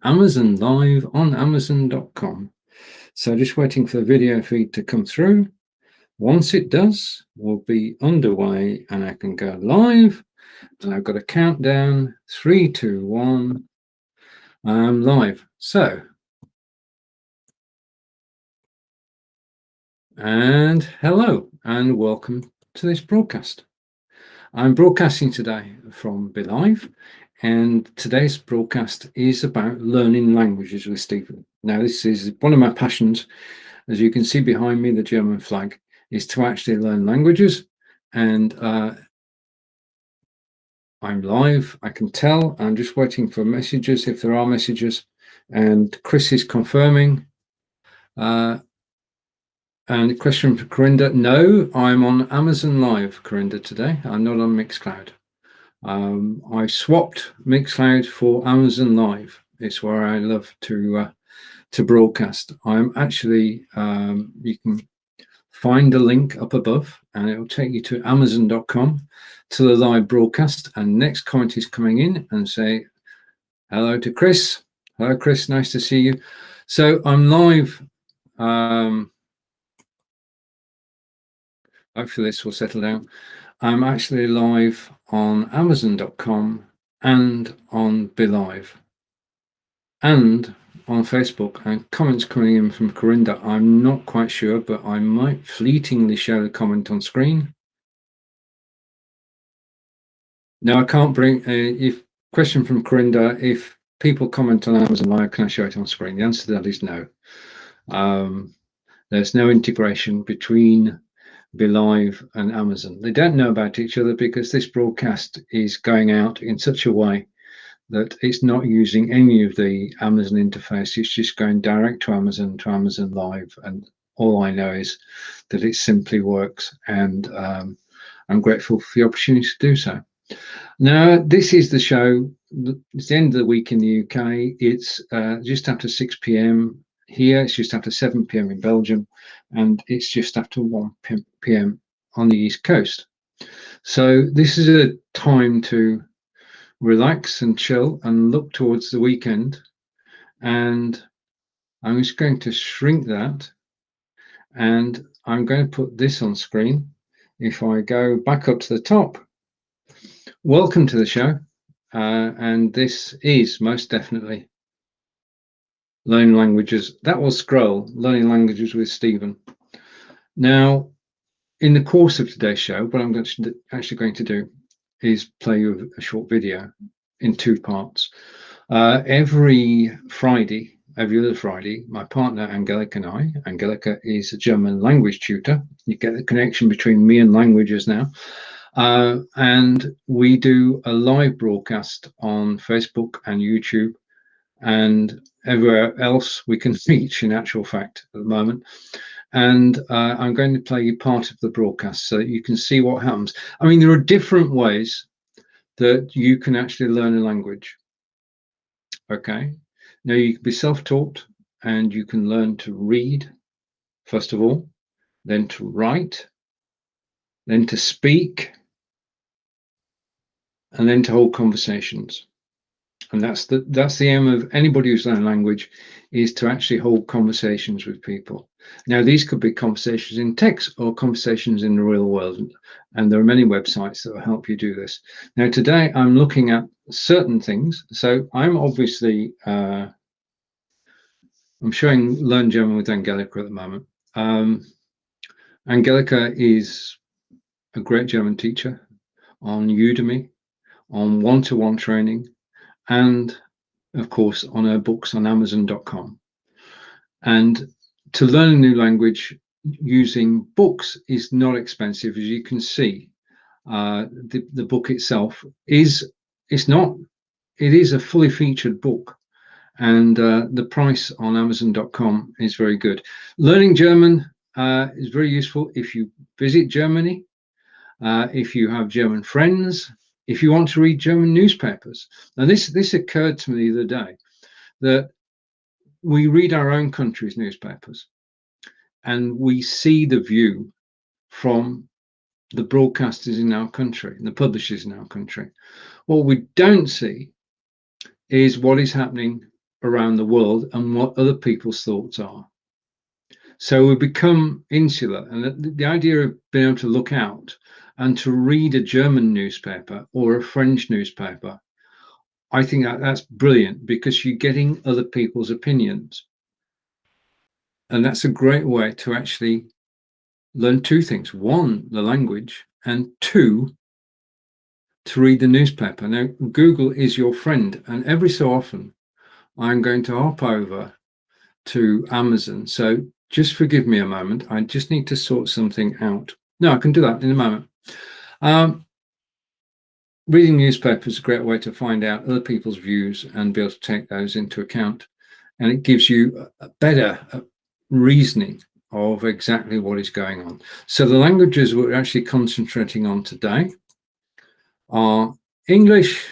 Amazon live on Amazon.com. So just waiting for the video feed to come through. Once it does, we'll be underway and I can go live. And I've got a countdown, 3, 2, 1. I'm live. So, and hello and welcome to this broadcast. I'm broadcasting today from Be Live, and today's broadcast is about learning languages with Stephen. Now, this is one of my passions. As you can see behind me, the German flag is to actually learn languages, and I'm live. I can tell. I'm just waiting for messages if there are messages, and Chris is confirming. And a question for Corinda. No, I'm on Amazon Live, Corinda, today. I'm not on Mixcloud. I swapped Mixcloud for Amazon Live. It's where I love to broadcast. I'm actually, you can find the link up above and it will take you to Amazon.com to the live broadcast. And next comment is coming in and say hello to Chris. Hello, Chris. Nice to see you. So I'm live. Hopefully this will settle down. I'm actually live on Amazon.com and on Be Live and on Facebook, and comments coming in from Corinda. I'm not quite sure, but I might fleetingly show the comment on screen. No, I can't bring if question from Corinda, if people comment on Amazon Live, can I show it on screen? The answer to that is no. There's no integration between Be Live and Amazon. They don't know about each other because this broadcast is going out in such a way that it's not using any of the Amazon interface. It's just going direct to Amazon Live. And all I know is that it simply works. And I'm grateful for the opportunity to do so. Now, this is the show. It's the end of the week in the UK. It's just after 6 p.m. here. It's just after 7 p.m. in Belgium. And it's just after 1 p.m. on the East Coast. So this is a time to relax and chill and look towards the weekend. And I'm just going to shrink that. And I'm going to put this on screen. If I go back up to the top, welcome to the show. And this is most definitely Learning Languages. That will scroll, Learning Languages with Stephen. Now, in the course of today's show, what I'm actually going to do is play you a short video in 2 parts. Every other Friday, my partner Angelika and I, Angelika is a German language tutor. You get the connection between me and languages now. And we do a live broadcast on Facebook and YouTube and everywhere else we can reach, in actual fact, at the moment. And I'm going to play you part of the broadcast so that you can see what happens. I mean, there are different ways that you can actually learn a language. Okay, now you can be self-taught and you can learn to read, first of all, then to write, then to speak, and then to hold conversations. And that's the aim of anybody who's learning language, is to actually hold conversations with people. Now, these could be conversations in text or conversations in the real world. And there are many websites that will help you do this. Now, today I'm looking at certain things. So I'm obviously, I'm showing Learn German with Angelika at the moment. Angelika is a great German teacher on Udemy, on one-to-one training, and of course on her books on Amazon.com. And to learn a new language using books is not expensive, as you can see. The book itself is a fully featured book, and the price on Amazon.com is very good. Learning German is very useful if you visit Germany, if you have German friends, if you want to read German newspapers. Now, this occurred to me the other day, that we read our own country's newspapers and we see the view from the broadcasters in our country and the publishers in our country. What we don't see is what is happening around the world and what other people's thoughts are. So we become insular, and the idea of being able to look out and to read a German newspaper or a French newspaper, I think that's brilliant, because you're getting other people's opinions. And that's a great way to actually learn two things. One, the language, and two, to read the newspaper. Now, Google is your friend, and every so often I'm going to hop over to Amazon. So just forgive me a moment. I just need to sort something out. No, I can do that in a moment. Reading newspapers is a great way to find out other people's views and be able to take those into account. And it gives you a better reasoning of exactly what is going on. So the languages we're actually concentrating on today are English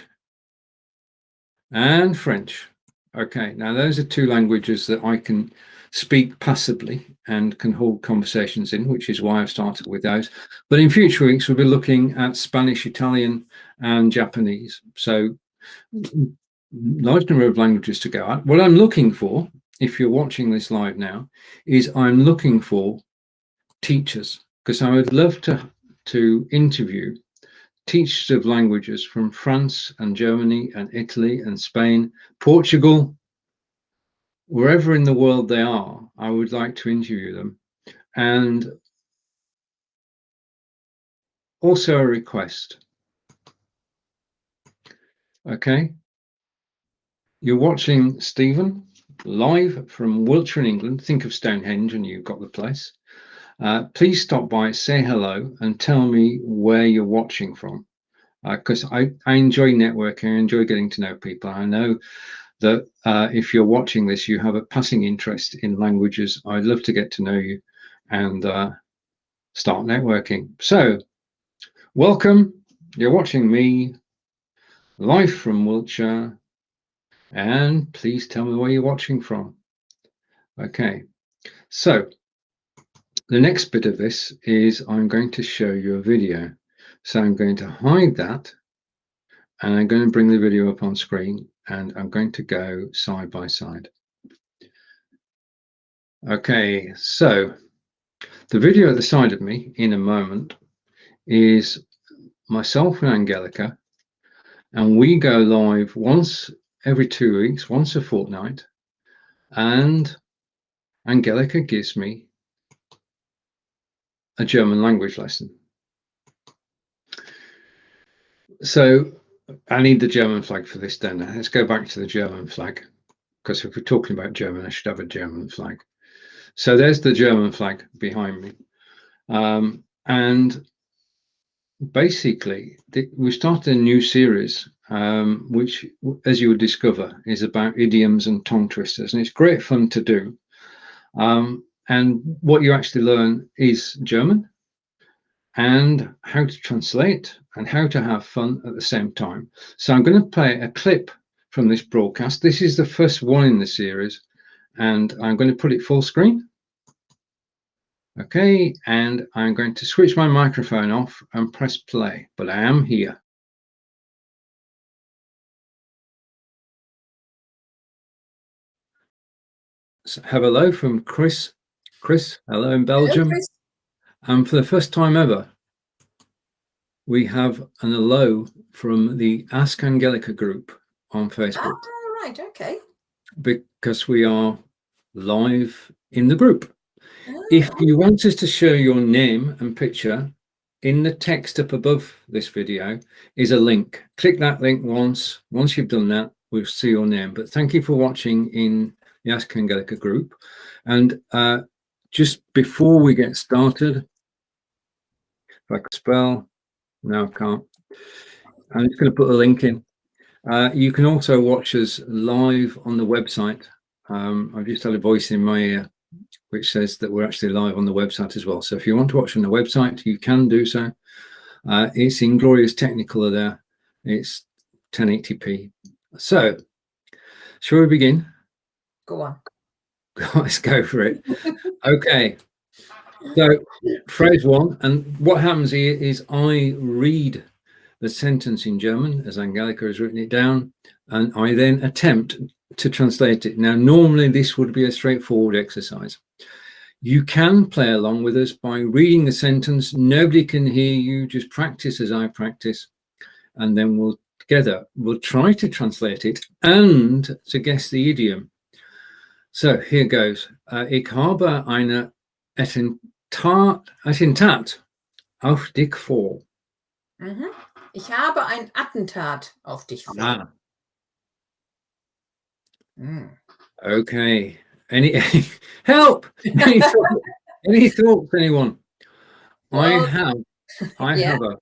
and French. Okay, now those are two languages that I can speak passively and can hold conversations in, which is why I've started with those. But in future weeks, we'll be looking at Spanish, Italian, and Japanese. So large number of languages to go at. What I'm looking for, if you're watching this live now, is I'm looking for teachers, because I would love to interview teachers of languages from France and Germany and Italy and Spain, Portugal, wherever in the world they are. I would like to interview them. And also a request. Okay, you're watching Stephen live from Wiltshire in England. Think of Stonehenge and you've got the place. Please stop by, say hello, and tell me where you're watching from, because I enjoy networking. I enjoy getting to know people. I know that if you're watching this, you have a passing interest in languages. I'd love to get to know you and start networking. So welcome. You're watching me live from Wiltshire, and please tell me where you're watching from. Okay, so the next bit of this is I'm going to show you a video. So I'm going to hide that, and I'm going to bring the video up on screen, and I'm going to go side by side. Okay, so the video at the side of me in a moment is myself and Angelika, and we go live once every 2 weeks, once a fortnight, and Angelika gives me a German language lesson. So I need the German flag for this then. Let's go back to the German flag, because if we're talking about German, I should have a German flag. So there's the German flag behind me. And basically, we started a new series, which, as you would discover, is about idioms and tongue twisters. And it's great fun to do. And what you actually learn is German, and how to translate, and how to have fun at the same time. So I'm going to play a clip from this broadcast. This is the first one in the series, and I'm going to put it full screen. Okay, and I'm going to switch my microphone off and press play, but I am here. So have a hello from Chris. Chris, hello in Belgium. Hello, and for the first time ever, we have an hello from the Ask Angelika group on Facebook. Oh, right, okay. Because we are live in the group. If you want us to show your name and picture, in the text up above this video is a link. Click that link once. Once you've done that, we'll see your name. But thank you for watching in the Ask Angelika group. And just before we get started, if I could spell, no, I can't. I'm just going to put a link in. You can also watch us live on the website. I've just had a voice in my ear which says that we're actually live on the website as well. So if you want to watch on the website, you can do so. It's in glorious Technicolor there. It's 1080p. So, shall we begin? Go on. Let's go for it. Okay. So, phrase one, and what happens here is I read the sentence in German as Angelika has written it down, and I then attempt, to translate it. Now, normally this would be a straightforward exercise. You can play along with us by reading the sentence. Nobody can hear you. Just practice as I practice. And then we'll try to translate it and to guess the idiom. So here goes. Ich habe eine Attentat auf dich vor. Mhm. Ich habe ein Attentat auf dich vor. Ah, Mm. okay. Any help? Any thoughts, anyone? Well, I yeah. have a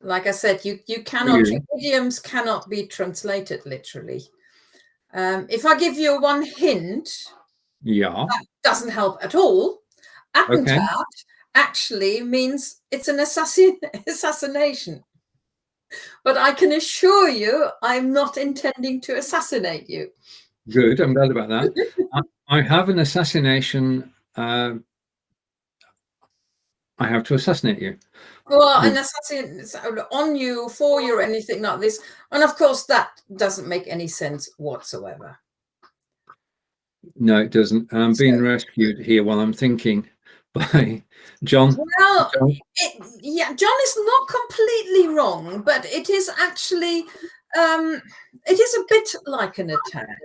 like I said, you cannot, idioms cannot be translated literally. If I give you one hint, that doesn't help at all. Attentat actually means it's an assassination. But I can assure you, I'm not intending to assassinate you. Good, I'm glad about that. I have an assassination. I have to assassinate you. Well, an assassin on you, for you, or anything like this. And of course, that doesn't make any sense whatsoever. No, it doesn't. I'm being rescued here while I'm thinking by John. Well, John is not completely wrong, but it is actually, it is a bit like an attack.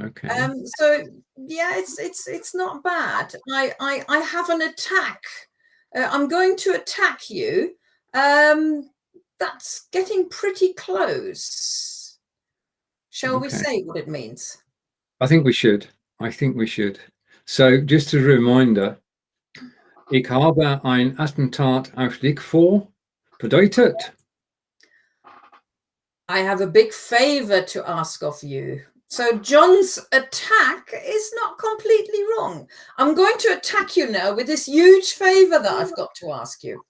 Okay. So yeah, it's not bad. I have an attack. I'm going to attack you. That's getting pretty close. Shall we say what it means? I think we should. So just as a reminder, ich habe ein Attentat auf dich vor. Bedeutet? I have a big favor to ask of you. So John's attack is not completely wrong. I'm going to attack you now with this huge favor that I've got to ask you.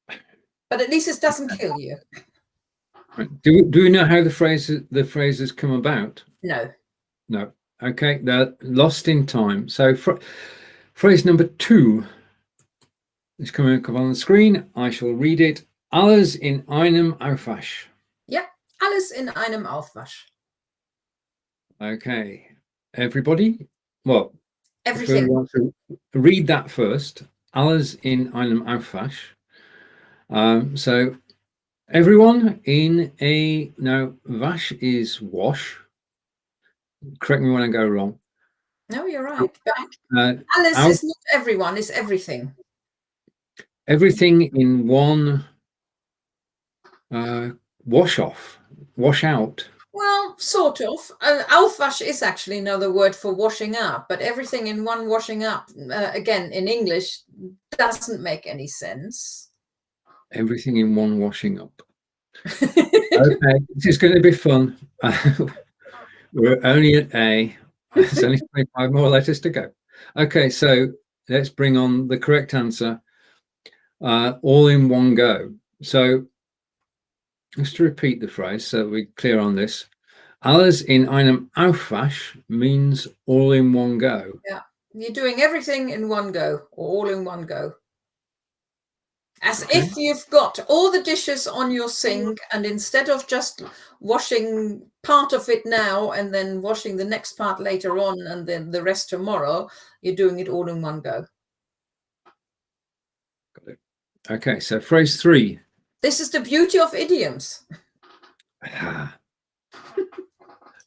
But at least it doesn't kill you. Do we know how the phrases come about? No. Okay, they're lost in time. So phrase number 2 is coming up on the screen. I shall read it. Alles in einem Aufwasch. Yeah, alles in einem Aufwasch. Okay, everybody. Well, everything. Want to read that first. Alles in einem Aufwasch. So everyone in a wash is wash. Correct me when I go wrong. No, you're right. Alice is not everyone, it's everything. Everything in one wash out. Well, sort of. Aufwasch is actually another word for washing up, but everything in one washing up, again, in English, doesn't make any sense. Everything in one washing up. Okay, this is going to be fun. We're only at A. There's only 25 more letters to go. Okay, so let's bring on the correct answer. All in one go. So just to repeat the phrase so we're clear on this. Alles in einem Aufwasch means all in one go. Yeah, you're doing everything in one go, or all in one go. As if you've got all the dishes on your sink, and instead of just washing part of it now and then washing the next part later on and then the rest tomorrow, you're doing it all in one go. Got it. Okay, so phrase 3. This is the beauty of idioms.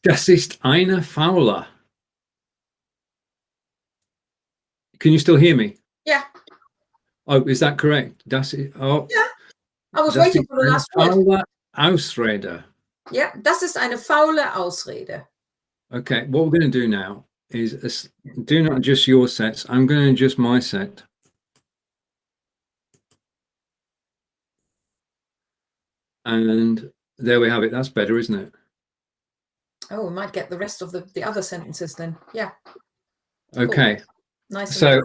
Das ist eine faule. Can you still hear me? Yeah. Oh, is that correct? Das ist, yeah. I was waiting for the last word. Ausrede. Yeah, das ist eine faule Ausrede. Okay, what we're going to do now is do not adjust your sets. I'm going to adjust my set. And there we have it. That's better, isn't it? Oh, we might get the rest of the other sentences then. Yeah. Okay. Cool. Nice. So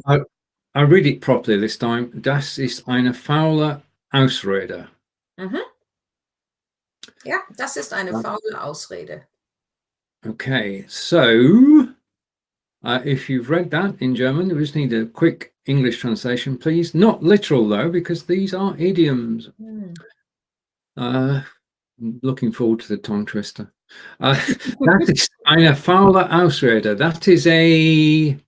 I read it properly this time. Das ist eine faule Ausrede. Ja, das ist eine faule Ausrede. Okay, so if you've read that in German, we just need a quick English translation, please. Not literal though, because these are idioms. Looking forward to the tongue twister. That is eine faule Ausrede. That is a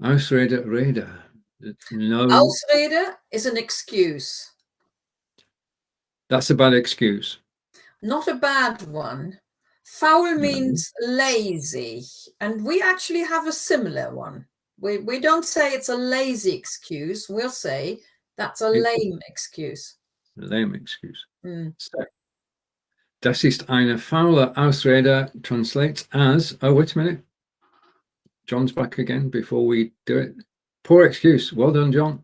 Ausrede, Rede. No. Ausrede is an excuse. That's a bad excuse. Not a bad one. Faule means lazy, and we actually have a similar one. We don't say it's a lazy excuse. We'll say that's a lame excuse. Lame excuse. So, das ist eine faule Ausrede translates as, oh, wait a minute. John's back again before we do it. Poor excuse. Well done, John.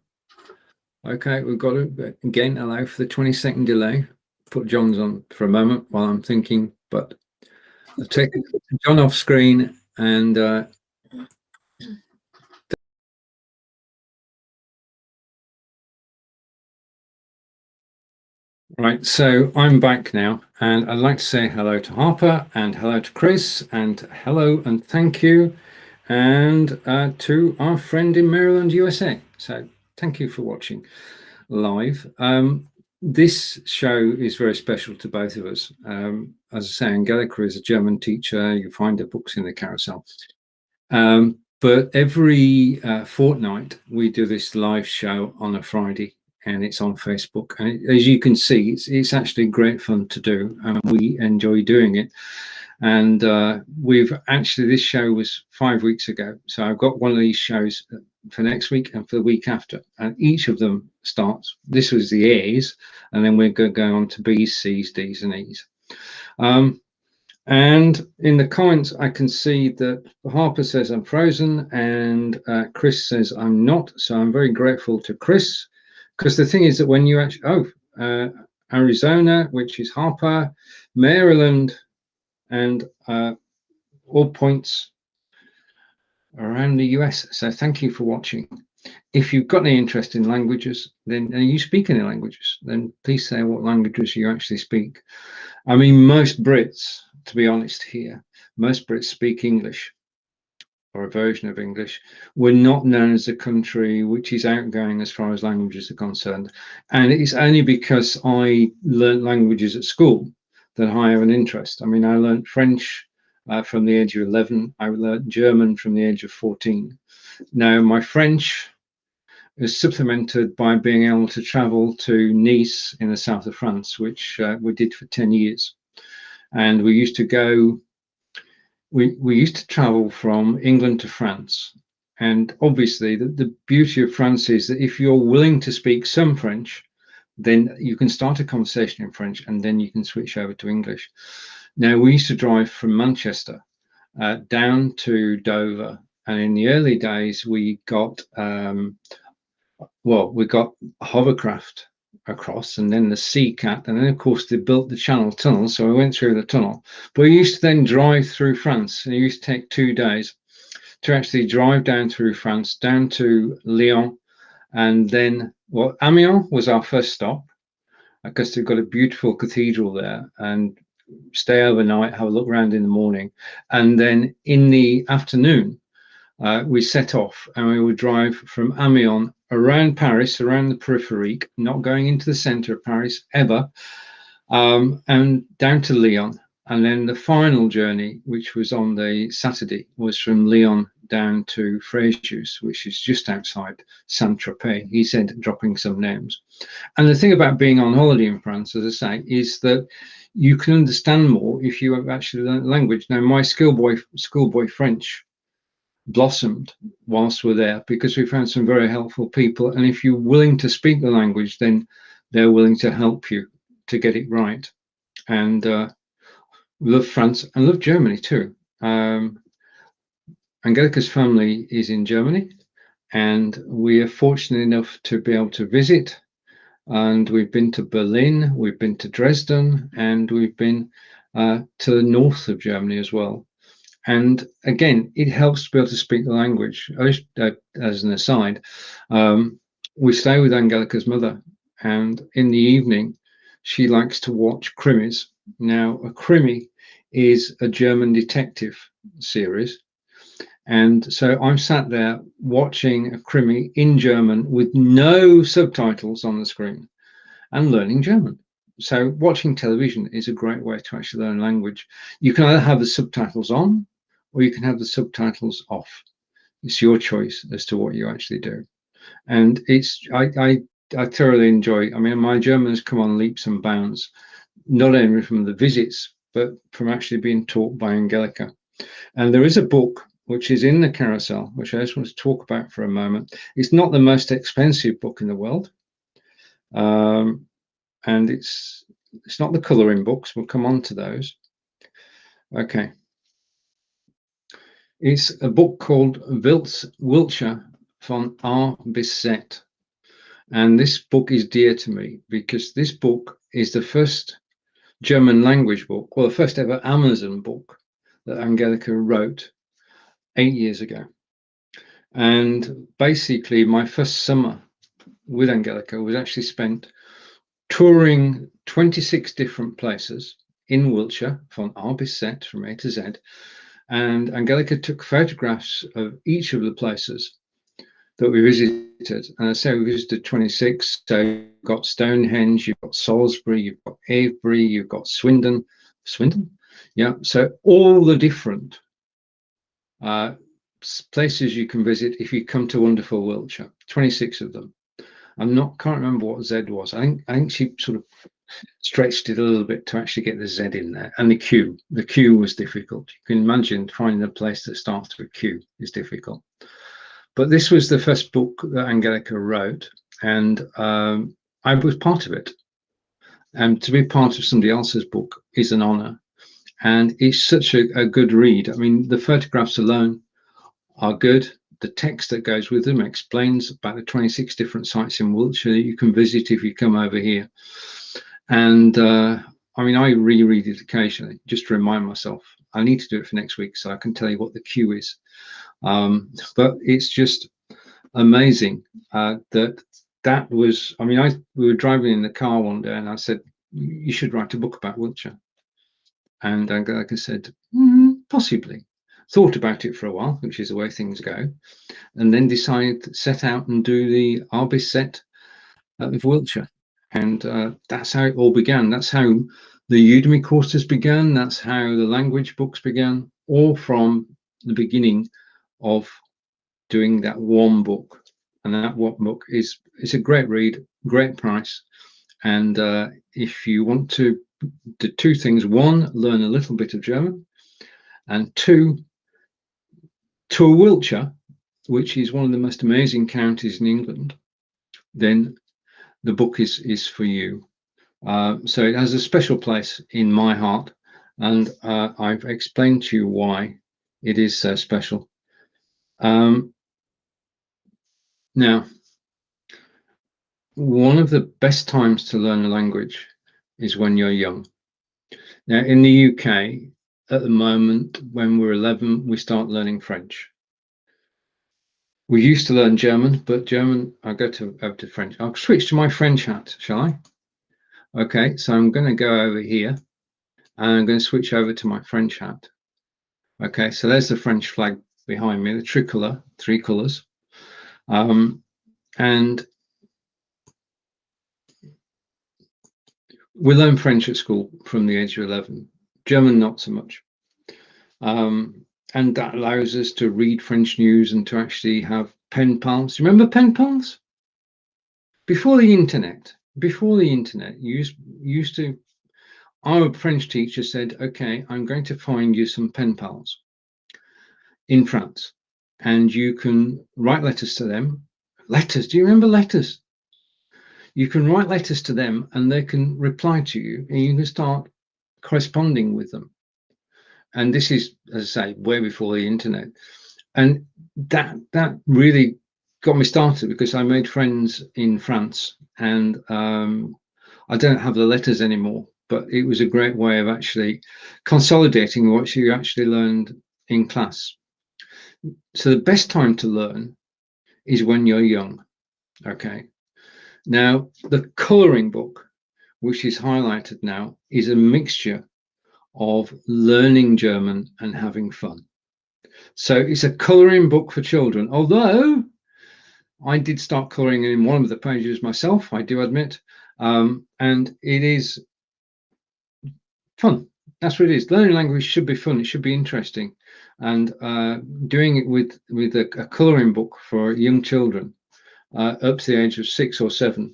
Okay, we've got to, again, allow for the 20-second delay. Put John's on for a moment while I'm thinking, but I'll take John off screen and right, so I'm back now, and I'd like to say hello to Harper and hello to Chris and hello and thank you and to our friend in Maryland, USA. So thank you for watching live. This show is very special to both of us. As I say, Angelika is a German teacher. You find her books in the carousel. But every fortnight, we do this live show on a Friday, and it's on Facebook. And as you can see, it's actually great fun to do, and we enjoy doing it. And we've actually, this show was 5 weeks ago. So I've got one of these shows for next week and for the week after. And each of them starts, this was the A's, and then we're going to go on to B's, C's, D's, and E's. And in the comments, I can see that Harper says I'm frozen, and Chris says I'm not. So I'm very grateful to Chris, because the thing is that when you actually, Arizona, which is Harper, Maryland, and all points around the US. So thank you for watching. If you've got any interest in languages, then and you speak any languages, then please say what languages you actually speak. I mean, most Brits, to be honest here, most Brits speak English or a version of English. We're not known as a country which is outgoing as far as languages are concerned. And it's only because I learned languages at school that I have an interest. I mean, I learned French from the age of 11. I learned German from the age of 14. Now, my French is supplemented by being able to travel to Nice in the south of France, which we did for 10 years. And we used to go, we used to travel from England to France. And obviously the beauty of France is that if you're willing to speak some French, then you can start a conversation in French and then you can switch over to English. Now, we used to drive from Manchester down to Dover. And in the early days, we got, we got hovercraft across, and then the Sea Cat, and then of course they built the Channel Tunnel, so we went through the tunnel. But we used to then drive through France, and it used to take 2 days to actually drive down through France, down to Lyon, and then Amiens was our first stop, because they've got a beautiful cathedral there, and stay overnight, have a look around in the morning, and then in the afternoon we set off, and we would drive from Amiens around Paris, around the periphery, not going into the center of Paris ever, and down to Lyon. And then the final journey, which was on the Saturday, was from Lyon down to Fréjus, which is just outside Saint-Tropez. He said, dropping some names. And the thing about being on holiday in France, as I say, is that you can understand more if you have actually learned language. Now, my schoolboy French blossomed whilst we're there, because we found some very helpful people. And if you're willing to speak the language, then they're willing to help you to get it right. And love France and love Germany too. Angelika's family is in Germany, and we are fortunate enough to be able to visit. And we've been to Berlin, we've been to Dresden, and we've been to the north of Germany as well. And again, it helps to be able to speak the language. As an aside, we stay with Angelika's mother, and in the evening, she likes to watch krimis. Now, a krimi is a German detective series. And so I'm sat there watching a krimi in German with no subtitles on the screen and learning German. So watching television is a great way to actually learn language. You can either have the subtitles on or you can have the subtitles off. It's your choice as to what you actually do. And I thoroughly enjoy, I mean, my German has come on leaps and bounds, not only from the visits, but from actually being taught by Angelika. And there is a book which is in the carousel, which I just want to talk about for a moment. It's not the most expensive book in the world. And it's not the colouring books. We'll come on to those. Okay. It's a book called Wiltshire von A bis Z. And this book is dear to me because this book is the first German language book, well, the first ever Amazon book that Angelika wrote 8 years ago. And basically, my first summer with Angelika was actually spent touring 26 different places in Wiltshire from A bis Z, from A to Z. And Angelika took photographs of each of the places that we visited. And I say we visited 26. So you've got Stonehenge, you've got Salisbury, you've got Avebury, you've got Swindon. Swindon? Yeah. So all the different places you can visit if you come to wonderful Wiltshire, 26 of them. Can't remember what Z was. I think she sort of stretched it a little bit to actually get the Z in there. And the Q was difficult. You can imagine finding a place that starts with Q is difficult. But this was the first book that Angelika wrote, and I was part of it. And to be part of somebody else's book is an honor. And it's such a good read. I mean, the photographs alone are good. The text that goes with them explains about the 26 different sites in Wiltshire that you can visit if you come over here. And I mean, I reread it occasionally just to remind myself. I need to do it for next week so I can tell you what the Q is. But it's just amazing that was, I mean, we were driving in the car one day and I said, you should write a book about Wiltshire. And Angelika said, possibly. Thought about it for a while, which is the way things go, and then set out and do the A bis Z of Wiltshire. And that's how it all began. That's how the Udemy courses began. That's how the language books began, all from the beginning of doing that one book. And that one book is a great read, great price. And if you want to do two things: one, learn a little bit of German, and two, tour Wiltshire, which is one of the most amazing counties in England, then the book is for you. So it has a special place in my heart, and I've explained to you why it is so special. Now, one of the best times to learn a language is when you're young. Now, in the UK, at the moment, when we're 11, we start learning French. We used to learn German, but I'll go over to French. I'll switch to my French hat, shall I? Okay, so I'm going to go over here, and I'm going to switch over to my French hat. Okay, so there's the French flag behind me, the tricolour, 3 colours. And we learn French at school from the age of 11, German not so much. And that allows us to read French news and to actually have pen pals. Remember pen pals? Before the internet, you used to, our French teacher said, okay, I'm going to find you some pen pals in France, and you can write letters to them. Letters, do you remember letters? You can write letters to them and they can reply to you, and you can start corresponding with them. And this is, as I say, way before the internet. And that really got me started because I made friends in France, and I don't have the letters anymore, but it was a great way of actually consolidating what you actually learned in class. So the best time to learn is when you're young. Okay. Now, the colouring book, which is highlighted now, is a mixture of learning German and having fun. So it's a colouring book for children, although I did start colouring in one of the pages myself, I do admit, And it is fun. That's what it is. Learning language should be fun. It should be interesting. And doing it with a colouring book for young children up to the age of 6 or 7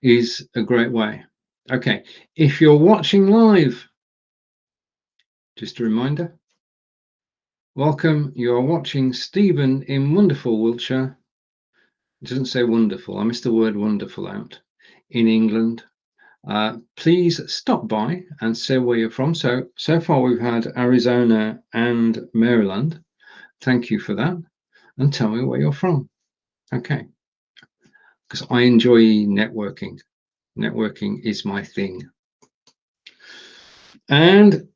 is a great way. Okay, if you're watching live, just a reminder, welcome. You are watching Stephen in wonderful Wiltshire. It doesn't say wonderful. I missed the word wonderful out. In England. Please stop by and say where you're from. So far we've had Arizona and Maryland. Thank you for that. And tell me where you're from. Okay. Because I enjoy networking. Networking is my thing. And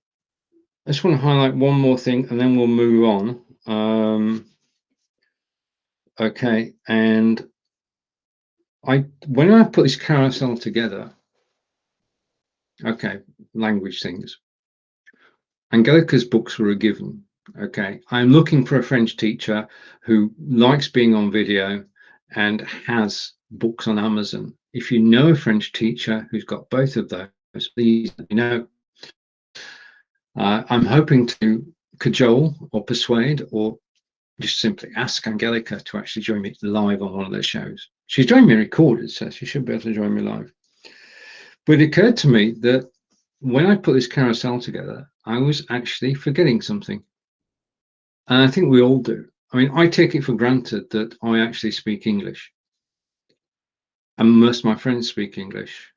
I just want to highlight one more thing and then we'll move on. Okay. And when I put this carousel together, okay, language things. Angelika's books were a given. Okay, I'm looking for a French teacher who likes being on video and has books on Amazon. If you know a French teacher who's got both of those, please let me know. I'm hoping to cajole or persuade or just simply ask Angelika to actually join me live on one of those shows. She's joined me recorded, so she should be able to join me live. But it occurred to me that when I put this carousel together, I was actually forgetting something. And I think we all do. I mean, I take it for granted that I actually speak English. And most of my friends speak English.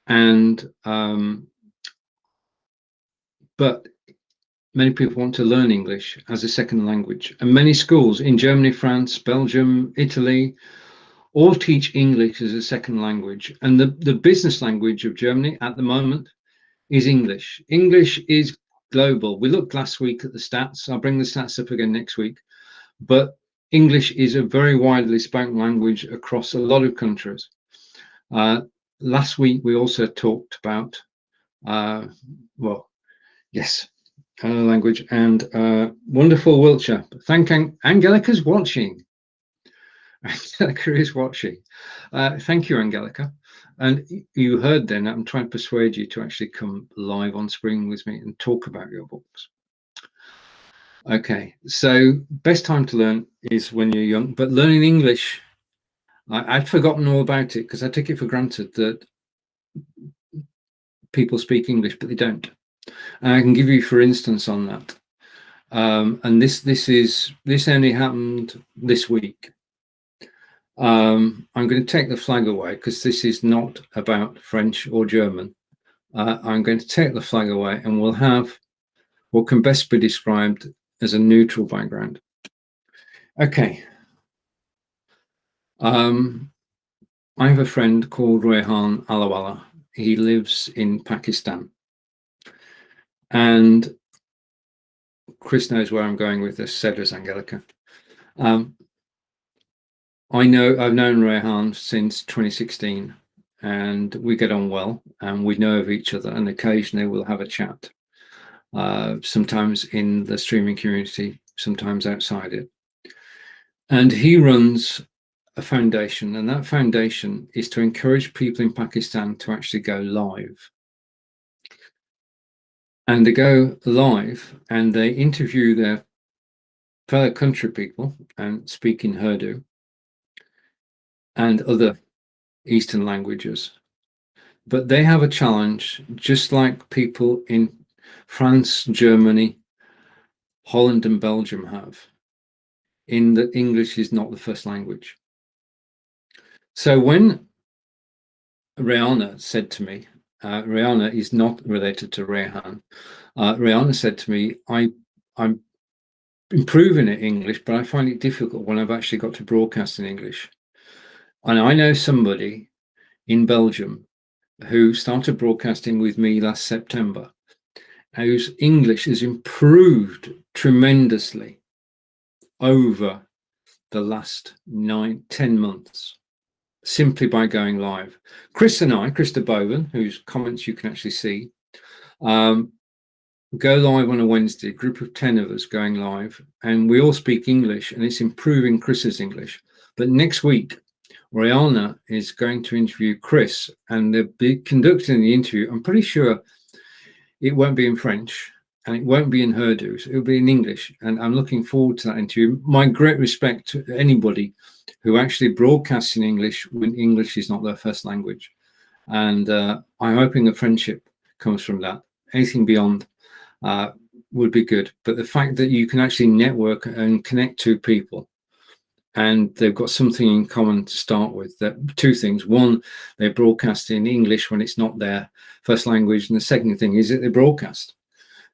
And, but many people want to learn English as a second language. And many schools in Germany, France, Belgium, Italy, all teach English as a second language. And the business language of Germany at the moment is English. English is global. We looked last week at the stats. I'll bring the stats up again next week. But English is a very widely spoken language across a lot of countries. Last week, we also talked about, well, yes, language and wonderful Wiltshire. Thank Angelika's watching. Angelika is watching. Thank you, Angelika. And you heard then, I'm trying to persuade you to actually come live on screen with me and talk about your books. Okay, so best time to learn is when you're young, but learning English, I'd forgotten all about it because I take it for granted that people speak English, but they don't. And I can give you, for instance, on that. And this only happened this week. I'm going to take the flag away because this is not about French or German. I'm going to take the flag away and we'll have what can best be described as a neutral background. Okay. I have a friend called Rehan Alawala. He lives in Pakistan. And Chris knows where I'm going with this, so does Angelika. I've known Rehan since 2016 and we get on well and we know of each other and occasionally we'll have a chat. Sometimes in the streaming community, sometimes outside it. And he runs a foundation, and that foundation is to encourage people in Pakistan to actually go live. And they go live and they interview their fellow country people and speak in Urdu and other Eastern languages. But they have a challenge, just like people in France, Germany, Holland and Belgium have, in that English is not the first language. So when Rihanna said to me, Rihanna is not related to Rehan. Rihanna said to me, I'm improving at English, but I find it difficult when I've actually got to broadcast in English. And I know somebody in Belgium who started broadcasting with me last September, whose English has improved tremendously over the last 9-10 months. Simply by going live. Chris and I, Krista Bowen, whose comments you can actually see, go live on a Wednesday, a group of 10 of us going live, and we all speak English, and it's improving Chris's English. But next week, Rihanna is going to interview Chris, and they'll be conducting the interview. I'm pretty sure it won't be in French and it won't be in Urdu. It'll be in English, and I'm looking forward to that interview. My great respect to anybody who actually broadcasts in English when English is not their first language. And I'm hoping a friendship comes from that. Anything beyond would be good. But the fact that you can actually network and connect to people, and they've got something in common to start with, that two things. One, they broadcast in English when it's not their first language. And the second thing is that they broadcast.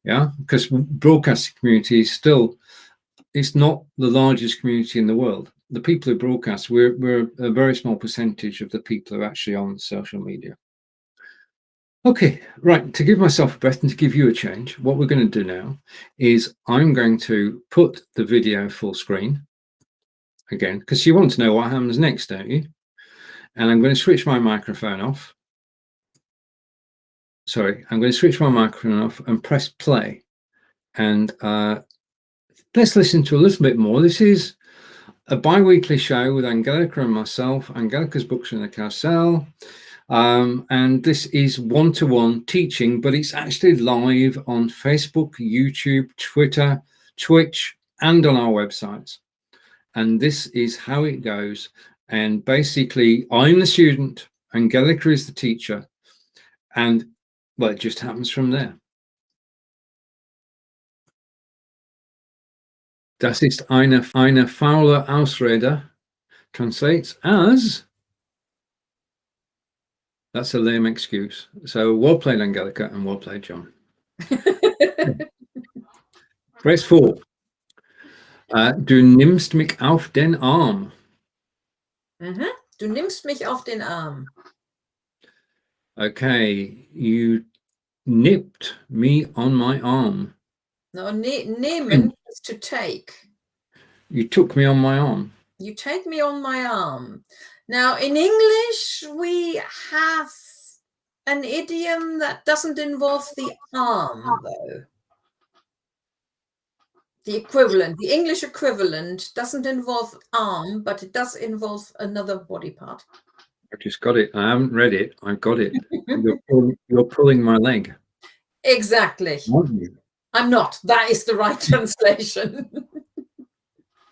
Yeah, because broadcasting community is still, it's not the largest community in the world. The people who broadcast, we're a very small percentage of the people who are actually on social media. Okay, right, to give myself a breath and to give you a change, what we're going to do now is I'm going to put the video full screen again, because you want to know what happens next, don't you? And I'm going to switch my microphone off. Sorry, I'm going to switch my microphone off and press play. And let's listen to a little bit more. This is a bi-weekly show with Angelika and myself. Angelika's books are in the carousel. And this is one-to-one teaching, but it's actually live on Facebook, YouTube, Twitter, Twitch, and on our websites. And this is how it goes. And basically, I'm the student, Angelika is the teacher, and well, it just happens from there. Das ist eine faule Ausrede translates as, that's a lame excuse. So well played, Angelika, and well played, John. Phrase 4. Du nimmst mich auf den Arm. Mhm. Du nimmst mich auf den Arm. Okay, you nipped me on my arm. No, nehmen is to take. You took me on my arm. You take me on my arm. Now, in English, we have an idiom that doesn't involve the arm, though. The equivalent, the English equivalent doesn't involve arm, but it does involve another body part. I've just got it. I haven't read it. I've got it. You're pulling my leg. Exactly. I'm not. That is the right translation.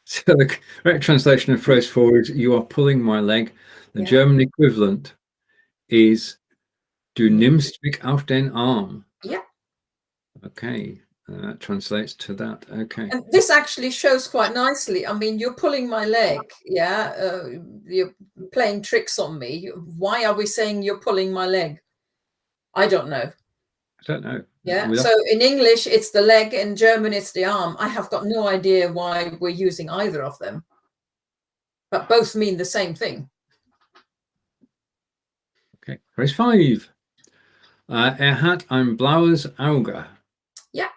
So the correct translation of phrase 4 is you are pulling my leg. The German equivalent is du nimmst mich auf den Arm. Yeah. Okay. That translates to that. Okay. And this actually shows quite nicely. I mean, you're pulling my leg. Yeah. You're playing tricks on me. Why are we saying you're pulling my leg? I don't know. I don't know. Yeah. So in English, it's the leg. In German, it's the arm. I have got no idea why we're using either of them. But both mean the same thing. Okay. Phrase 5. Hat ein blaues Auge. Yeah.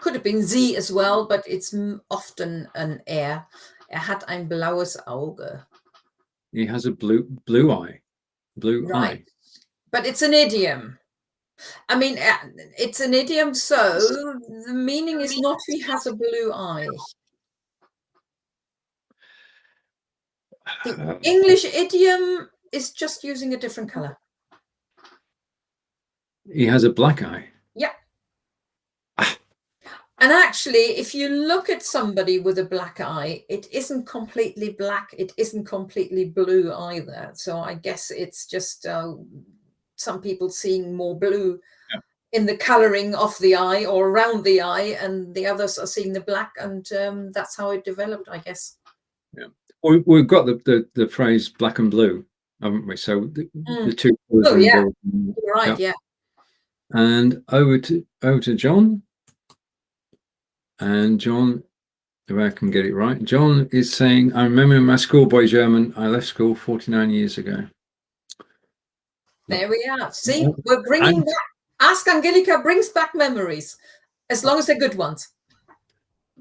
Could have been sie as well, but it's often an hat ein blaues Auge. He has a blue eye. Blue eye. But it's an idiom. I mean, it's an idiom, so the meaning is not he has a blue eye. The English idiom is just using a different color. He has a black eye. Yeah. And actually, if you look at somebody with a black eye, it isn't completely black. It isn't completely blue either. So I guess it's just some people seeing more blue in the coloring of the eye or around the eye, and the others are seeing the black, and that's how it developed, I guess. Yeah. We've got the phrase black and blue, haven't we? So the two colors are involved. You're right, yeah. And over to John. And John, if I can get it right, John is saying, I remember my schoolboy German, I left school 49 years ago. There we are. See, we're bringing back, Ask Angelika brings back memories, as long as they're good ones.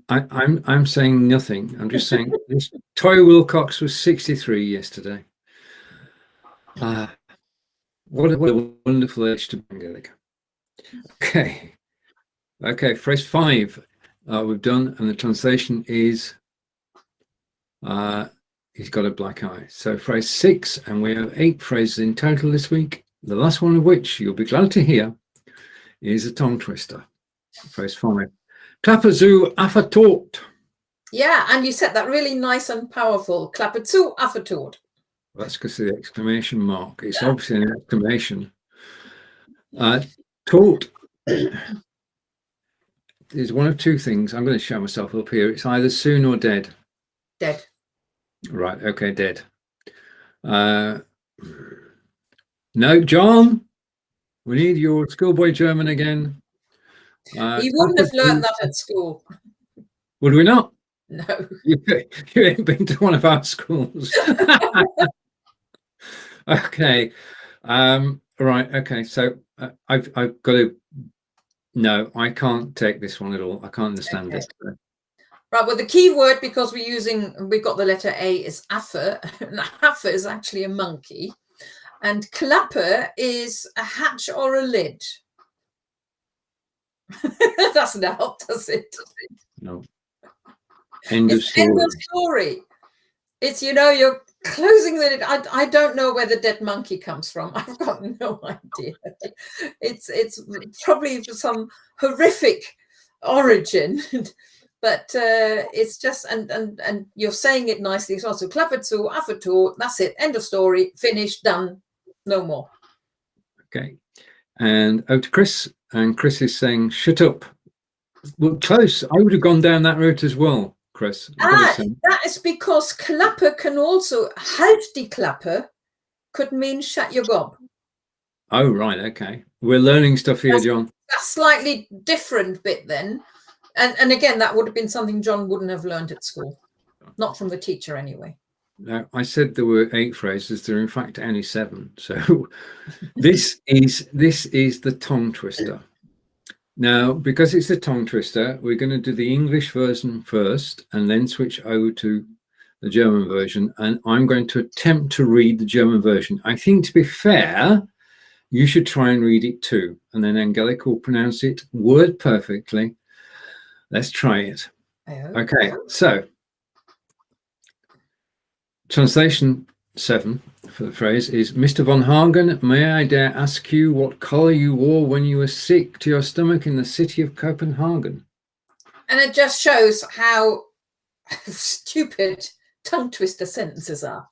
I'm saying nothing. I'm just saying Toy Wilcox was 63 yesterday. What a wonderful age to be, Angelika. Okay, phrase 5 we've done, and the translation is he's got a black eye. So phrase 6, and we have 8 phrases in total this week. The last one of which you'll be glad to hear is a tongue twister. Phrase 5. Klappe zu, Affe tot. Yeah, and you said that really nice and powerful. Klappe zu, Affe tot. That's because of the exclamation mark. It's obviously an exclamation. Tot is one of two things. I'm going to show myself up here. It's either soon or dead. Dead. Right. Okay. Dead. No, John. We need your schoolboy German again. We wouldn't have learned that at school. Would we not? No. You ain't been to one of our schools. Okay. Right. Okay. So I've got to. No, I can't take this one at all. I can't understand it. Right. Well, the key word, because we've got the letter A, is Affe. And Affe is actually a monkey, and Klappe is a hatch or a lid. That doesn't help, does it? No. End of story. End of story. It's, you're closing the lid. I don't know where the dead monkey comes from. I've got no idea. It's probably some horrific origin, but it's just and you're saying it nicely as well. So Klappe zu, Affe tot. That's it. End of story. Finished. Done. No more. Okay. And over to Chris. And Chris is saying, shut up. Well, close. I would have gone down that route as well, Chris. That is because Klappe can also, halt die Klappe could mean shut your gob. Oh, right. Okay. We're learning stuff here, John. That's slightly different bit then. And again, that would have been something John wouldn't have learned at school. Not from the teacher anyway. Now, I said there were 8 phrases. There are in fact only 7. So this is the tongue twister. Now, because it's the tongue twister, we're going to do the English version first and then switch over to the German version. And I'm going to attempt to read the German version. I think, to be fair, you should try and read it too. And then Angelika will pronounce it word perfectly. Let's try it. Okay, so translation 7 for the phrase is, Mr. von Hagen, may I dare ask you what color you wore when you were sick to your stomach in the city of Copenhagen? And it just shows how stupid tongue twister sentences are.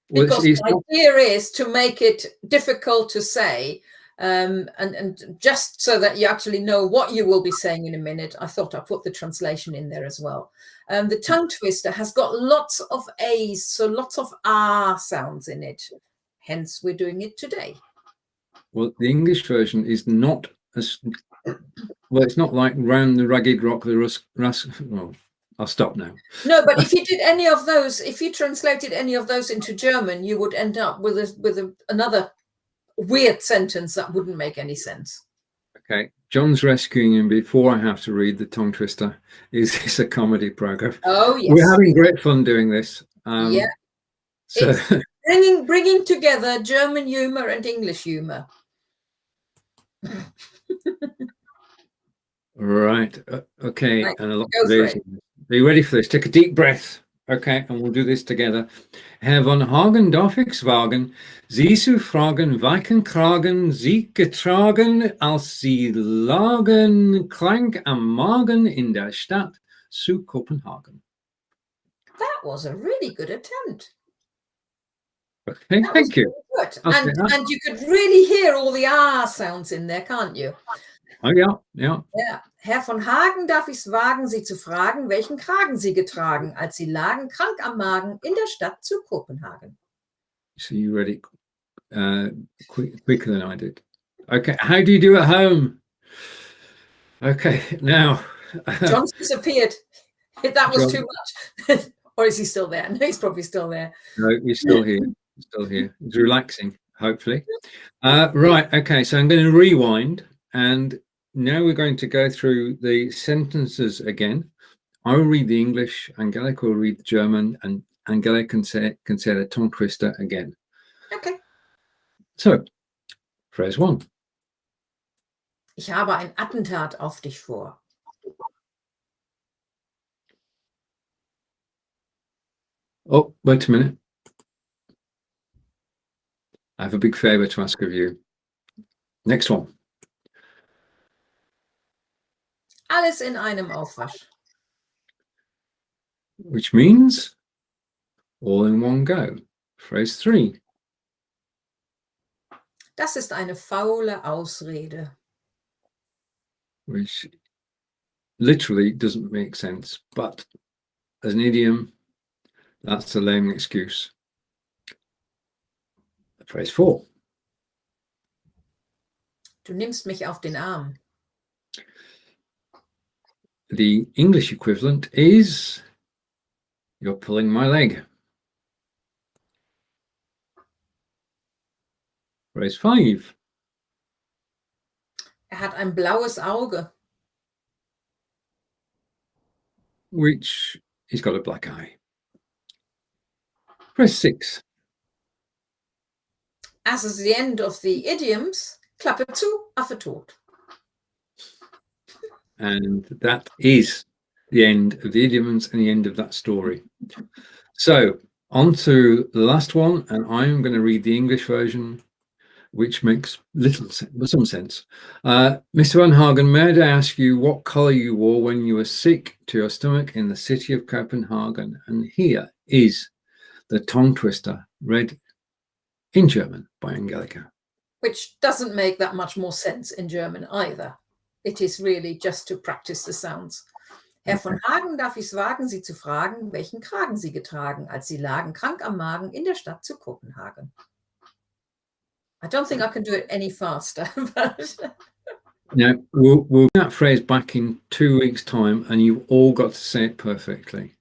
Because the idea is to make it difficult to say, and just so that you actually know what you will be saying in a minute, I thought I'd put the translation in there as well. The tongue twister has got lots of A's, so lots of R sounds in it. Hence, we're doing it today. Well, the English version is not as well. It's not like round the ragged rock, the well, I'll stop now. No, but if you did any of those, if you translated any of those into German, you would end up with another weird sentence that wouldn't make any sense. Okay, John's rescuing him before I have to read the tongue twister. Is this a comedy program? Oh yes, we're having great fun doing this. Yeah, so it's bringing together German humor and English humor. Right. Okay. Right. And a lot of these. Are you ready for this? Take a deep breath. Okay, and we'll do this together. Herr von Hagen, darf ich's wagen, Sie zu fragen, welchen Kragen Sie getragen, als Sie lagen krank am Magen in der Stadt zu Copenhagen? That was a really good attempt. Okay, thank you. Really good. And you could really hear all the R sounds in there, can't you? Oh, yeah, yeah. Ja. Herr von Hagen, darf ich's wagen, Sie zu fragen, welchen Kragen Sie getragen, als Sie lagen krank am Magen in der Stadt zu Kopenhagen? So you read it quicker than I did. Okay, how do you do at home? Okay, now. John's disappeared. That was too much. Or is he still there? No, he's probably still there. No, he's still here. He's still here. He's relaxing, hopefully. Right, okay, so I'm going to rewind, and now we're going to go through the sentences again. I will read the English, Angelika will read the German, and Angelika can say the tongue twister again. Okay. So, phrase 1. Ich habe ein Attentat auf dich vor. Oh, wait a minute. I have a big favor to ask of you. Next one. Alles in einem Aufwasch. Which means all in one go. Phrase 3. Das ist eine faule Ausrede. Which literally doesn't make sense, but as an idiom, that's a lame excuse. Phrase 4. Du nimmst mich auf den Arm. The English equivalent is you're pulling my leg. Phrase 5. Hat ein blaues Auge. Which he's got a black eye. Phrase 6. As is the end of the idioms, Klappe zu, Affe tot. And that is the end of the idioms and the end of that story. So on to the last one, and I'm going to read the English version, which makes some sense. Mr. Van Hagen, may I ask you what colour you wore when you were sick to your stomach in the city of Copenhagen? And here is the tongue twister read in German by Angelika. Which doesn't make that much more sense in German either. It is really just to practice the sounds. Herr von Hagen, darf ich es wagen, Sie zu fragen, welchen Kragen Sie getragen, als Sie lagen krank am Magen in der Stadt zu Kopenhagen? I don't think I can do it any faster. Now, we'll do that phrase back in 2 weeks' time, and you've all got to say it perfectly.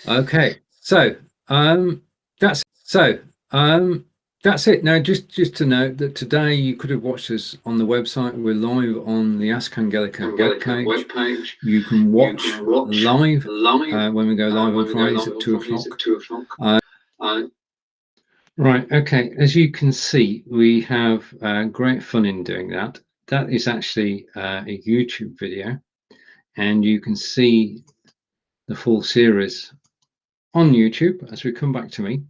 Okay, so that's it. Now, just to note that today you could have watched us on the website. We're live on the Ask Angelika webpage. You can watch live when we go live on Fridays at 2 o'clock. Right, okay, as you can see, we have great fun in doing that. That is actually a YouTube video, and you can see the full series on YouTube as we come back to me.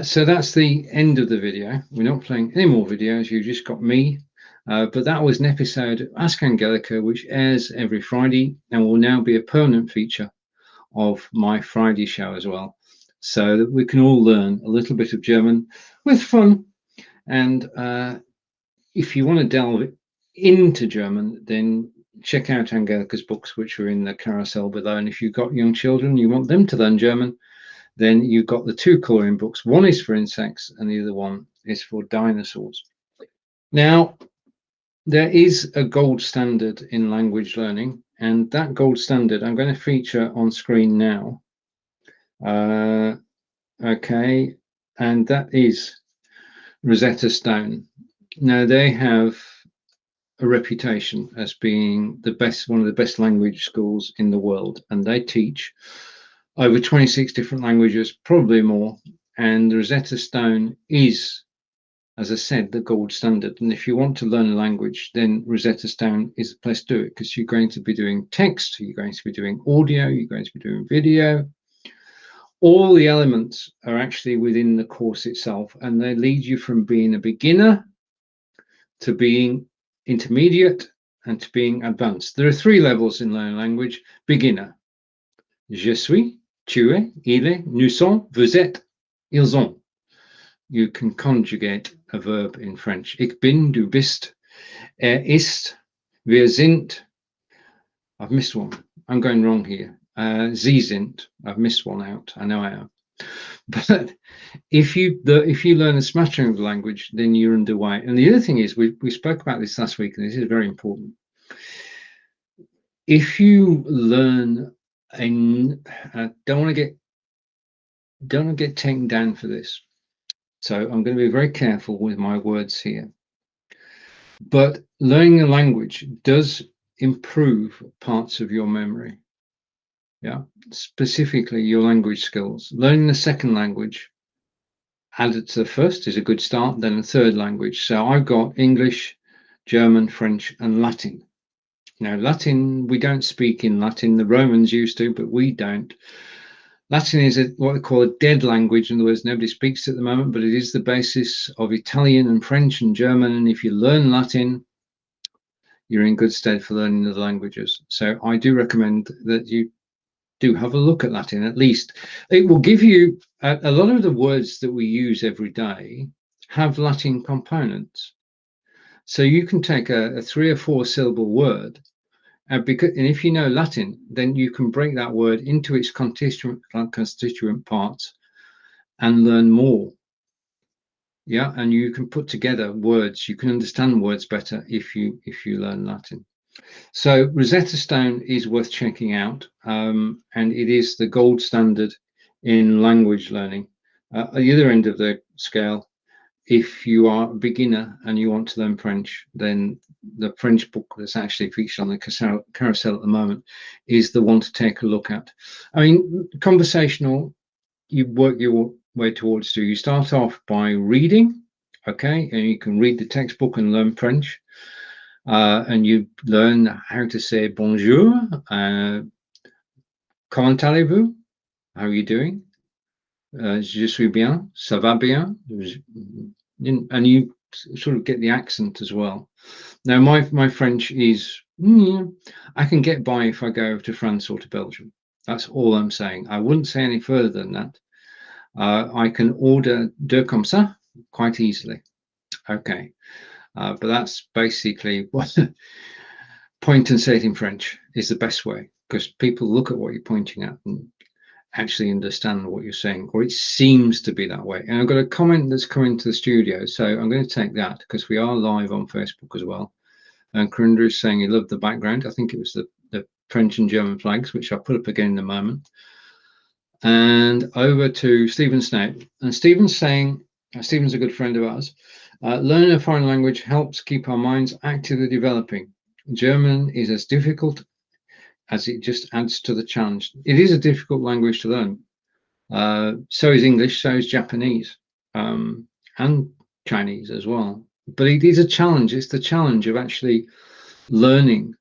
So that's the end of the video. We're not playing any more videos, you just got me. But that was an episode of Ask Angelika, which airs every Friday and will now be a permanent feature of my Friday show as well, so that we can all learn a little bit of German with fun. And if you want to delve into German, then check out Angelika's books, which are in the carousel below. And if you've got young children, you want them to learn German, then you've got the 2 colouring books. One is for insects and the other one is for dinosaurs. Now, there is a gold standard in language learning, and that gold standard I'm going to feature on screen now. Okay, and that is Rosetta Stone. Now, they have a reputation as being the best, one of the best language schools in the world, and they teach over 26 different languages, probably more. And the Rosetta Stone is, as I said, the gold standard. And if you want to learn a language, then Rosetta Stone is the place to do it, because you're going to be doing text, you're going to be doing audio, you're going to be doing video. All the elements are actually within the course itself, and they lead you from being a beginner to being intermediate and to being advanced. There are 3 levels in learning language. Beginner: je suis, tu es, il est, nous sommes, vous êtes, ils ont. You can conjugate a verb in French. Ich bin, du bist, ist, wir sind. I've missed one. I'm going wrong here. Sie sind. I've missed one out. I know I am. But if you learn a smattering of the language, then you're underway. And the other thing is, we spoke about this last week, and this is very important. If you learn, don't want to get taken down for this, so I'm going to be very careful with my words here. But learning a language does improve parts of your memory. Yeah, specifically your language skills. Learning the second language added to the first is a good start, then a third language. So I've got English, German, French, and Latin. Now, Latin, we don't speak in Latin. The Romans used to, but we don't. Latin is what they call a dead language. In other words, nobody speaks it at the moment, but it is the basis of Italian and French and German. And if you learn Latin, you're in good stead for learning other languages. So I do recommend that you do have a look at Latin. At least it will give you a lot of the words that we use every day have Latin components. So you can take a 3 or 4 syllable word, and if you know Latin, then you can break that word into its constituent parts and learn more. Yeah, and you can put together words. You can understand words better if you learn Latin. So Rosetta Stone is worth checking out, and it is the gold standard in language learning. At the other end of the scale, if you are a beginner and you want to learn French, then the French book that's actually featured on the carousel at the moment is the one to take a look at. I mean, conversational, you work your way towards you start off by reading, okay, and you can read the textbook and learn French, and you learn how to say bonjour, comment allez-vous, how are you doing, je suis bien, ça va bien, and you sort of get the accent as well. Now, my French is, I can get by if I go to France or to Belgium. That's all I'm saying. I wouldn't say any further than that. I can order deux comme ça quite easily. Okay. But that's basically what point and say it in French is the best way, because people look at what you're pointing at and actually understand what you're saying, or it seems to be that way. And I've got a comment that's coming to the studio, so I'm going to take that because we are live on Facebook as well. And Corinda is saying he loved the background. I think it was the French and German flags, which I'll put up again in a moment. And over to Stephen Snout. And Stephen's saying, Stephen's a good friend of ours, learning a foreign language helps keep our minds actively developing. German is as difficult as it just adds to the challenge. It is a difficult language to learn. So is English, so is Japanese, and Chinese as well. But it is a challenge. It's the challenge of actually learning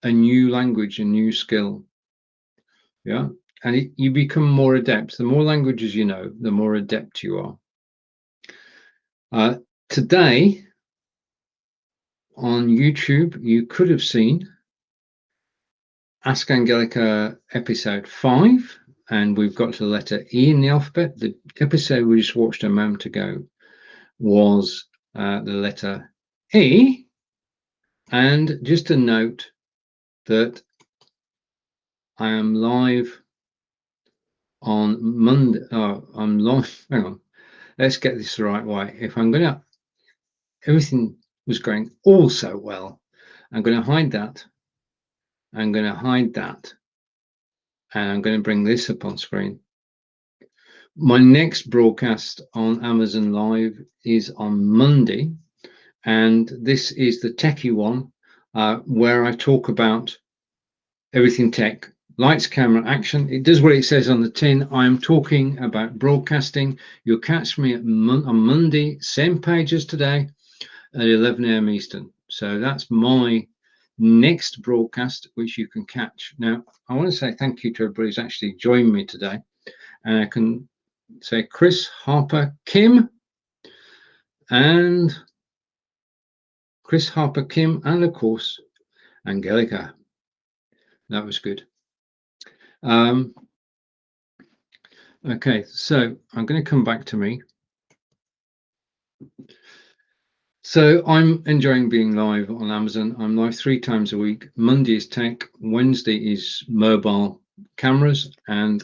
a new language, a new skill. Yeah. And you become more adept. The more languages you know, the more adept you are. Today on YouTube, you could have seen Ask Angelika episode 5, and we've got to the letter E in the alphabet. The episode we just watched a moment ago was the letter E. And just a note that I am live on Monday. Oh, I'm live. Hang on. Let's get this the right way. If I'm going to, everything was going all so well. I'm going to hide that. I'm going to hide that. And I'm going to bring this up on screen. My next broadcast on Amazon Live is on Monday. And this is the techie one, where I talk about everything tech. Lights, camera, action. It does what it says on the tin. I'm talking about broadcasting. You'll catch me on Monday, same page as today, at 11 a.m. Eastern. So that's my next broadcast, which you can catch. Now, I want to say thank you to everybody who's actually joined me today. And I can say Chris, Harper, Kim, and of course, Angelika. That was good. Okay, so I'm going to come back to me. So I'm enjoying being live on Amazon. I'm live 3 times a week. Monday is tech, Wednesday is mobile cameras, and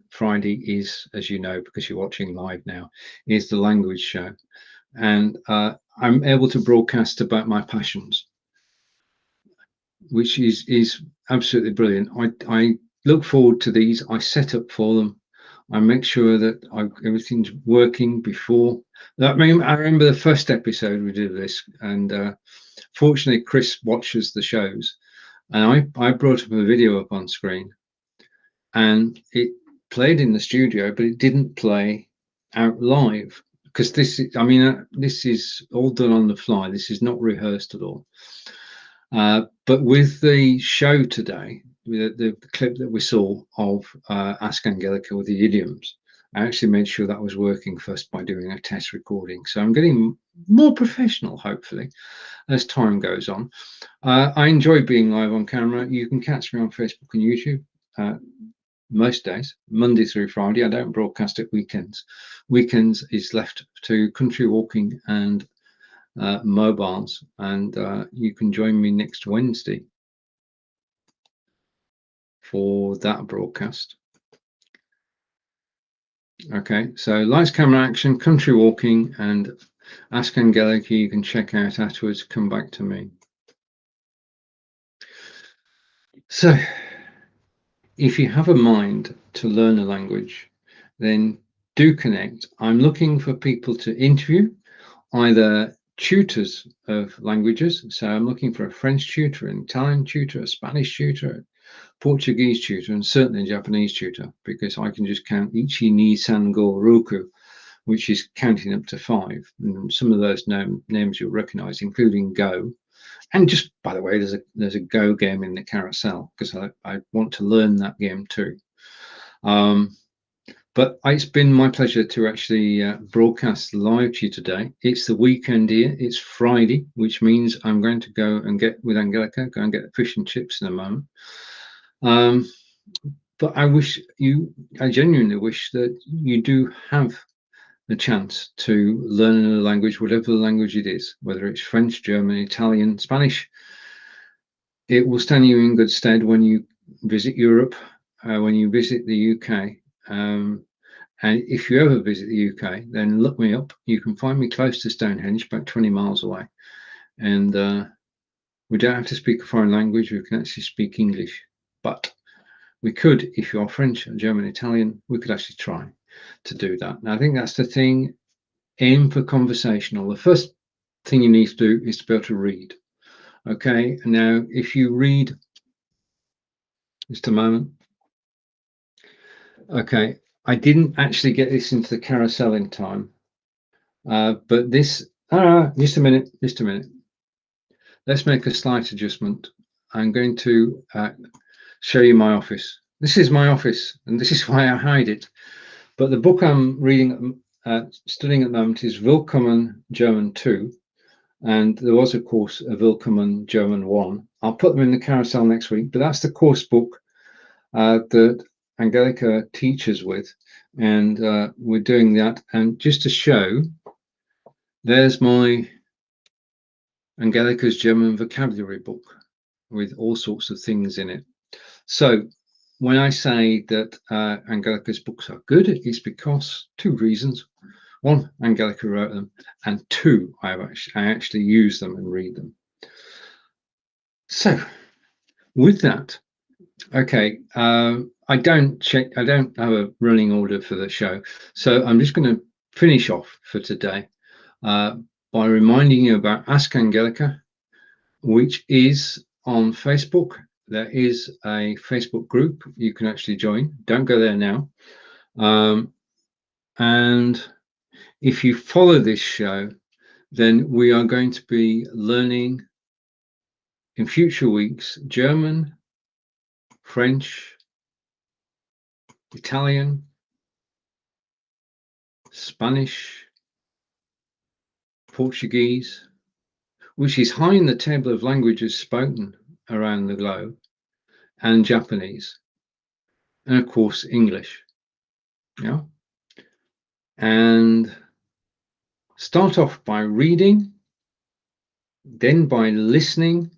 Friday is, as you know, because you're watching live now, is the language show. And I'm able to broadcast about my passions, which is absolutely brilliant. I look forward to these. I set up for them. I make sure that everything's working before. I remember the first episode we did this, and fortunately Chris watches the shows, and I brought up a video up on screen, and it played in the studio, but it didn't play out live, because this is all done on the fly. This is not rehearsed at all. But with the show today, the clip that we saw of Ask Angelika with the idioms, I actually made sure that was working first by doing a test recording. So I'm getting more professional, hopefully, as time goes on. I enjoy being live on camera. You can catch me on Facebook and YouTube most days, Monday through Friday. I don't broadcast at weekends. Weekends is left to country walking and mobiles, and you can join me next Wednesday for that broadcast. Okay, so lights, camera, action, country walking, and Ask Angelika you can check out afterwards. Come back to me. So if you have a mind to learn a language, then do connect. I'm looking for people to interview, either tutors of languages. So I'm looking for a French tutor, an Italian tutor, a Spanish tutor, a Portuguese tutor, and certainly a Japanese tutor, because I can just count ichi, ni, san, go, roku, which is counting up to 5. And some of those names you'll recognize, including go. And just by the way, there's a go game in the carousel, because I want to learn that game too. But it's been my pleasure to actually broadcast live to you today. It's the weekend here. It's Friday, which means I'm going to go and get with Angelika, go and get the fish and chips in a moment. But I genuinely wish that you do have the chance to learn a language, whatever the language it is, whether it's French, German, Italian, Spanish. It will stand you in good stead when you visit Europe, when you visit the UK. And if you ever visit the UK, then look me up. You can find me close to Stonehenge, about 20 miles away. And we don't have to speak a foreign language. We can actually speak English. But we could, if you're French, German, Italian, we could actually try to do that. And I think that's the thing. Aim for conversational. The first thing you need to do is to be able to read. Okay, now if you read, just a moment. Okay, I didn't actually get this into the carousel in time, but this, just a minute. Let's make a slight adjustment. I'm going to show you my office. This is my office, and this is why I hide it. But the book I'm reading, studying at the moment is Willkommen German 2, and there was, of course, a Willkommen German 1. I'll put them in the carousel next week, but that's the course book that Angelika teaches with, and we're doing that. And just to show, there's my Angelika's German vocabulary book with all sorts of things in it. So when I say that Angelika's books are good, it's because 2 reasons. 1, Angelika wrote them, and 2, I actually use them and read them. So with that, okay, I don't have a running order for the show, so I'm just going to finish off for today by reminding you about Ask Angelika, which is on Facebook. There is a Facebook group you can actually join. Don't go there now. And if you follow this show, then we are going to be learning in future weeks German, French, Italian, Spanish, Portuguese, which is high in the table of languages spoken around the globe, and Japanese, and of course English. Yeah. And start off by reading, then by listening,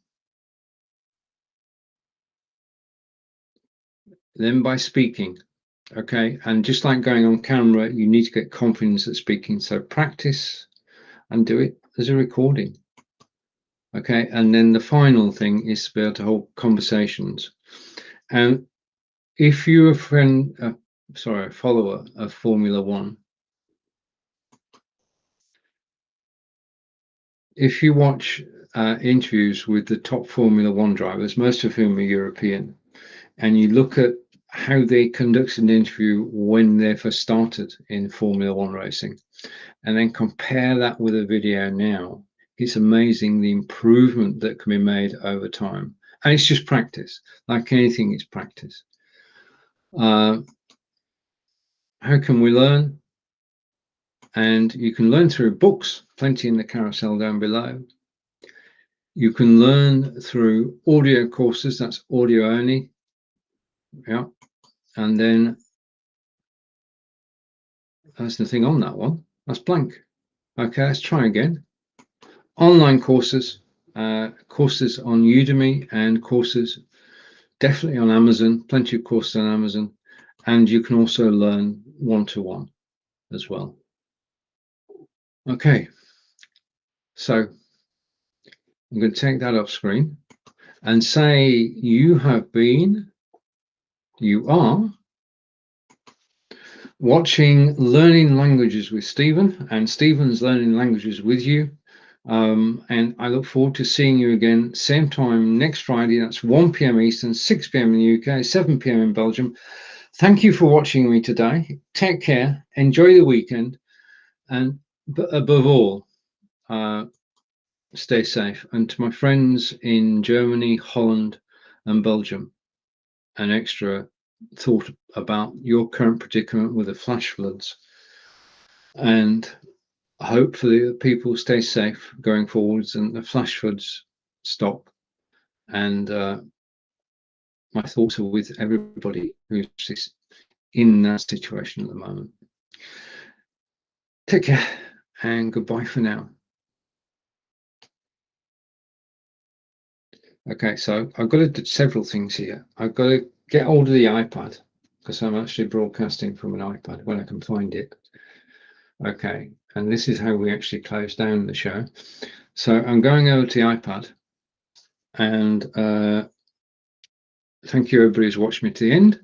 then by speaking. Okay, and just like going on camera, you need to get confidence at speaking. So practice and do it as a recording. Okay, and then the final thing is to be able to hold conversations. And if you're a follower of Formula One, if you watch interviews with the top Formula One drivers, most of whom are European, and you look at how they conducted an interview when they first started in Formula One racing, and then compare that with a video now, it's amazing the improvement that can be made over time. And it's just practice. Like anything, it's practice. How can we learn? And you can learn through books, plenty in the carousel down below. You can learn through audio courses, that's audio only. Yeah. And then there's nothing on that one. That's blank. Okay, let's try again. Online courses, courses on Udemy, and courses definitely on Amazon, plenty of courses on Amazon. And you can also learn one-to-one as well. Okay, so I'm going to take that off screen and say you are watching Learning Languages with Stephen, and Stephen's learning languages with you. And I look forward to seeing you again, same time next Friday. That's 1 p.m. Eastern, 6 p.m. in the UK, 7 p.m. in Belgium. Thank you for watching me today. Take care, enjoy the weekend, and above all, stay safe. And to my friends in Germany, Holland, and Belgium, an extra thought about your current predicament with the flash floods. And hopefully the people stay safe going forwards and the flash floods stop. And my thoughts are with everybody who's in that situation at the moment. Take care and goodbye for now. Okay, so I've got to do several things here. I've got to get hold of the iPad because I'm actually broadcasting from an iPad when I can find it. Okay, and this is how we actually close down the show. So I'm going over to the iPad, and thank you everybody who's watched me to the end.